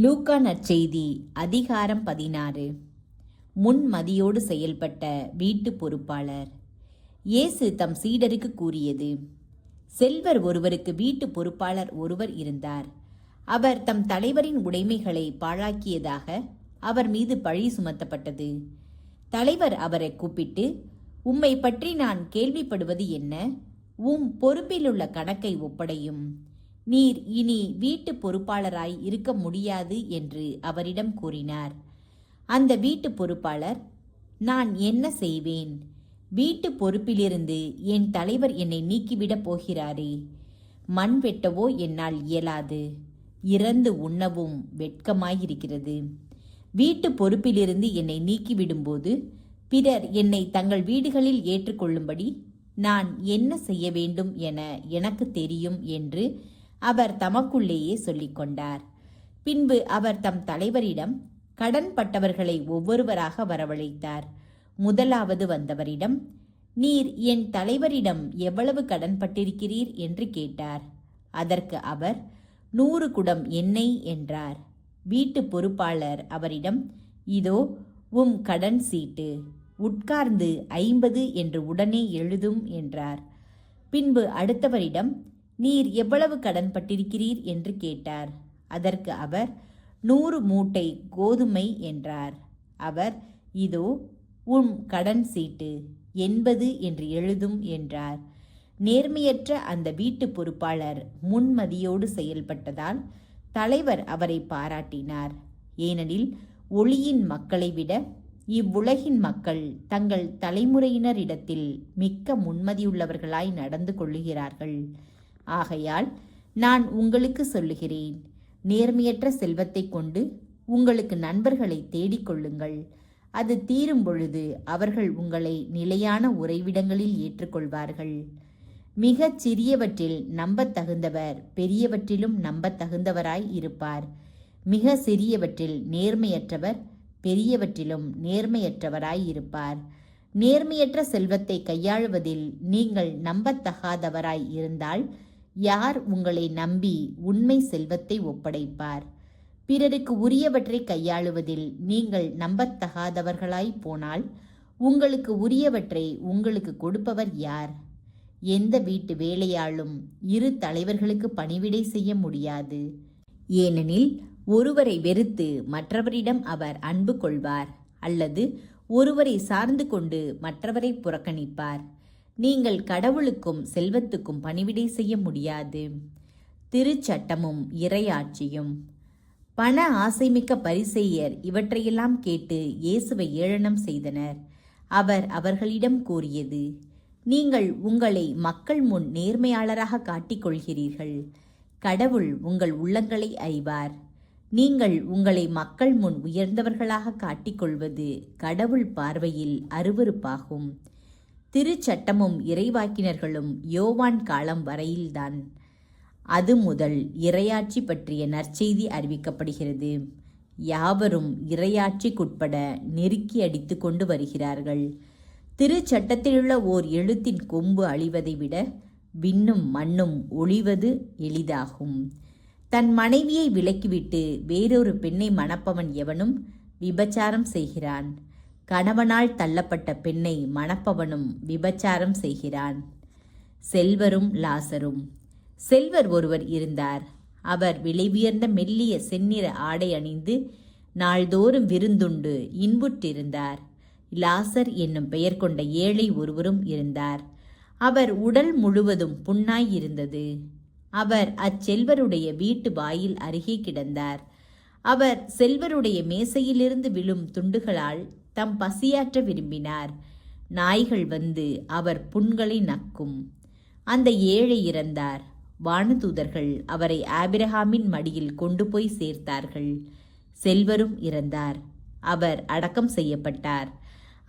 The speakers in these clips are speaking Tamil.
லூக்கா நற்செய்தி அதிகாரம் 16. முன்மதியோடு செயல்பட்ட வீட்டு பொறுப்பாளர். இயேசு தம் சீடருக்கு கூறியது: செல்வர் ஒருவருக்கு வீட்டு பொறுப்பாளர் ஒருவர் இருந்தார். அவர் தம் தலைவரின் உடைமைகளை பாழாக்கியதாக அவர் மீது பழி சுமத்தப்பட்டது. தலைவர் அவரை கூப்பிட்டு, உம்மை பற்றி நான் கேள்விப்படுவது என்ன? பொறுப்பிலுள்ள கணக்கை ஒப்படையும். நீர் இனி வீட்டு பொறுப்பாளராய் இருக்க முடியாது என்று அவரிடம் கூறினார். அந்த வீட்டு பொறுப்பாளர், நான் என்ன செய்வேன்? வீட்டு பொறுப்பிலிருந்து என் தலைவர் என்னை நீக்கிவிடப் போகிறாரே. மண் வெட்டவோ என்னால் இயலாது, இறந்து உண்ணவும் வெட்கமாயிருக்கிறது. வீட்டு பொறுப்பிலிருந்து என்னை நீக்கிவிடும்போது பிறர் என்னை தங்கள் வீடுகளில் ஏற்றுக்கொள்ளும்படி நான் என்ன செய்ய வேண்டும் என எனக்கு தெரியும் என்று அவர் தமக்குள்ளேயே சொல்லிக்கொண்டார். பின்பு அவர் தம் தலைவரிடம் கடன்பட்டவர்களை ஒவ்வொருவராக வரவழைத்தார். முதலாவது வந்தவரிடம், நீர் என் தலைவரிடம் எவ்வளவு கடன்பட்டிருக்கிறீர் என்று கேட்டார். அதற்கு அவர் 100 குடம் எண்ணெய் என்றார். வீட்டு பொறுப்பாளர் அவரிடம், இதோ உம் கடன் சீட்டு, உட்கார்ந்து 50 என்று உடனே எழுதும் என்றார். பின்பு அடுத்தவரிடம், நீர் எவ்வளவு கடன்பட்டிருக்கிறீர் என்று கேட்டார். அதற்கு அவர் 100 மூட்டை கோதுமை என்றார். அவர், இதோ உம் கடன் சீட்டு, 80 என்று எழுதும் என்றார். நேர்மையற்ற அந்த வீட்டு பொறுப்பாளர் முன்மதியோடு செயல்பட்டதால் தலைவர் அவரை பாராட்டினார். ஏனெனில் ஒளியின் மக்களை விட இவ்வுலகின் மக்கள் தங்கள் தலைமுறையினரிடத்தில் மிக்க முன்மதியுள்ளவர்களாய் நடந்து கொள்ளுகிறார்கள். ஆகையால் நான் உங்களுக்கு சொல்லுகிறேன், நேர்மையற்ற செல்வத்தை கொண்டு உங்களுக்கு நண்பர்களை தேடிக்கொள்ளுங்கள். அது தீரும் பொழுது அவர்கள் உங்களை நிலையான உறைவிடங்களில் ஏற்றுக்கொள்வார்கள். மிகச் சிறியவற்றில் நம்பத்தகுந்தவர் பெரியவற்றிலும் நம்பத்தகுந்தவராய் இருப்பார். மிக சிறியவற்றில் நேர்மையற்றவர் பெரியவற்றிலும் நேர்மையற்றவராய் இருப்பார். நேர்மையற்ற செல்வத்தை கையாளுவதில் நீங்கள் நம்பத்தகாதவராய் இருந்தால் யார் உங்களை நம்பி உண்மை செல்வத்தை ஒப்படைப்பார்? பிறருக்கு உரியவற்றை கையாளுவதில் நீங்கள் நம்பத்தகாதவர்களாய் போனால் உங்களுக்கு உரியவற்றை உங்களுக்கு கொடுப்பவர் யார்? எந்த வீட்டு வேலையாளும் 2 தலைவர்களுக்கு பணிவிடை செய்ய முடியாது. ஏனெனில் ஒருவரை வெறுத்து மற்றவரிடம் அவர் அன்பு கொள்வார், அல்லது ஒருவரை சார்ந்து கொண்டு மற்றவரை புறக்கணிப்பார். நீங்கள் கடவுளுக்கும் செல்வத்துக்கும் பணிவிடை செய்ய முடியாது. திருச்சட்டமும் இறையாட்சியும். பண ஆசைமிக்க பரிசேயர் இவற்றையெல்லாம் கேட்டு இயேசுவை ஏளனம் செய்தனர். அவர் அவர்களிடம் கூறியது: நீங்கள் உங்களை மக்கள் முன் நேர்மையாளராக காட்டிக்கொள்கிறீர்கள். கடவுள் உங்கள் உள்ளங்களை அறிவார். நீங்கள் உங்களை மக்கள் முன் உயர்ந்தவர்களாக காட்டிக்கொள்வது கடவுள் பார்வையில் அருவருப்பாகும். திருச்சட்டமும் இறைவாக்கினர்களும் யோவான் காலம் வரையில்தான். அது முதல் இறையாட்சி பற்றிய நற்செய்தி அறிவிக்கப்படுகிறது. யாவரும் இறையாட்சிக்குட்பட நெருக்கி அடித்து கொண்டு வருகிறார்கள். திருச்சட்டத்திலுள்ள ஓர் எழுத்தின் கொம்பு அழிவதை விட விண்ணும் மண்ணும் ஒழிவது எளிதாகும். தன் மனைவியை விலக்கிவிட்டு வேறொரு பெண்ணை மணப்பவன் எவனும் விபச்சாரம் செய்கிறான். கணவனால் தள்ளப்பட்ட பெண்ணை மணப்பவனும் விபச்சாரம் செய்கிறான். செல்வரும் லாசரும். செல்வர் ஒருவர் இருந்தார். அவர் விலையுயர்ந்த மெல்லிய செந்நிற ஆடை அணிந்து நாள்தோறும் விருந்துண்டு இன்புற்றிருந்தார். லாசர் என்னும் பெயர் கொண்ட ஏழை ஒருவரும் இருந்தார். அவர் உடல் முழுவதும் புண்ணாய் இருந்தது. அவர் அச்செல்வருடைய வீட்டு வாயில் அருகே கிடந்தார். அவர் செல்வருடைய மேசையிலிருந்து விழும் துண்டுகளால் தம் பசியாற்ற விரும்பினார். நாய்கள் வந்து அவர் புண்களை நக்கும். அந்த ஏழை இறந்தார். வானதூதர்கள் அவரை ஆபிரகாமின் மடியில் கொண்டு போய் சேர்த்தார்கள். செல்வரும் இறந்தார். அவர் அடக்கம் செய்யப்பட்டார்.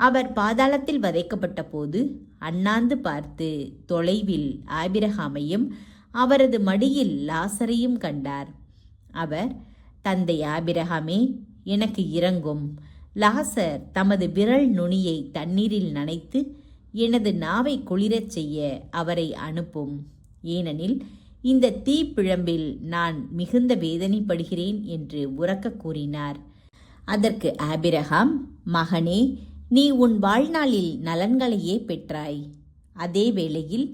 அவர் பாதாளத்தில் வதைக்கப்பட்ட போது அண்ணாந்து பார்த்து தொலைவில் ஆபிரகாமையும் அவரது மடியில் லாசரையும் கண்டார். அவர், தந்தை ஆபிரகாமே, எனக்கு இரங்கும். லாசர் தமது விரல் நுனியை தண்ணீரில் நனைத்து எனது நாவை குளிரச் செய்ய அவரை அனுப்பும். ஏனெனில் இந்த தீப்பிழம்பில் நான் மிகுந்த வேதனைப்படுகிறேன் என்று உரக்க கூறினார். அதற்கு ஆபிரகாம், மகனே, நீ உன் வாழ்நாளில் நலன்களையே பெற்றாய். அதே வேளையில்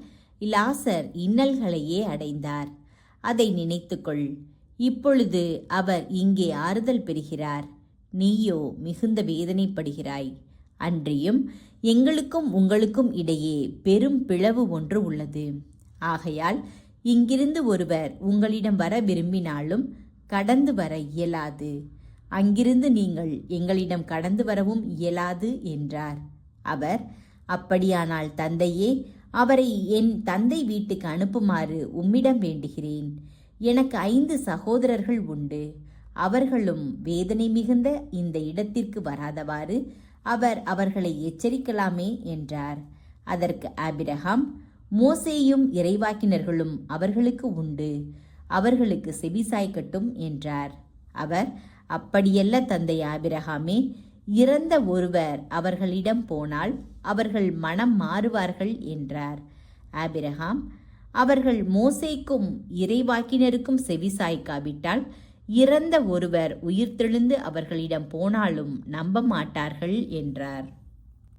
லாசர் இன்னல்களையே அடைந்தார். அதை நினைத்துக்கொள். இப்பொழுது அவர் இங்கே ஆறுதல் பெறுகிறார், நீயோ மிகுந்த வேதனைப்படுகிறாய். அன்றியும் எங்களுக்கும் உங்களுக்கும் இடையே பெரும் பிளவு ஒன்று உள்ளது. ஆகையால் இங்கிருந்து ஒருவர் உங்களிடம் வர விரும்பினாலும் கடந்து வர இயலாது, அங்கிருந்து நீங்கள் எங்களிடம் கடந்து வரவும் இயலாது என்றார். அவர், அப்படியானால் தந்தையே, அவரை என் தந்தை வீட்டுக்கு அனுப்புமாறு உம்மிடம் வேண்டுகிறேன். எனக்கு 5 சகோதரர்கள் உண்டு. அவர்களும் வேதனை மிகுந்த இந்த இடத்திற்கு வராதவாறு அவர் அவர்களை எச்சரிக்கலாமே என்றார். அதற்கு ஆபிரகாம், மோசேயும் இறைவாக்கினர்களும் அவர்களுக்கு உண்டு, அவர்களுக்கு செவிசாய்க்கட்டும் என்றார். அவர், அப்படியல்ல தந்தை ஆபிரகாமே, இறந்த ஒருவர் அவர்களிடம் போனால் அவர்கள் மனம் மாறுவார்கள் என்றார். ஆபிரகாம், அவர்கள் மோசேக்கும் இறைவாக்கினருக்கும் செவிசாய்க்காவிட்டால் இறந்த ஒருவர் உயிர்த்தெழுந்து அவர்களிடம் போனாலும் நம்ப மாட்டார்கள் என்றார்.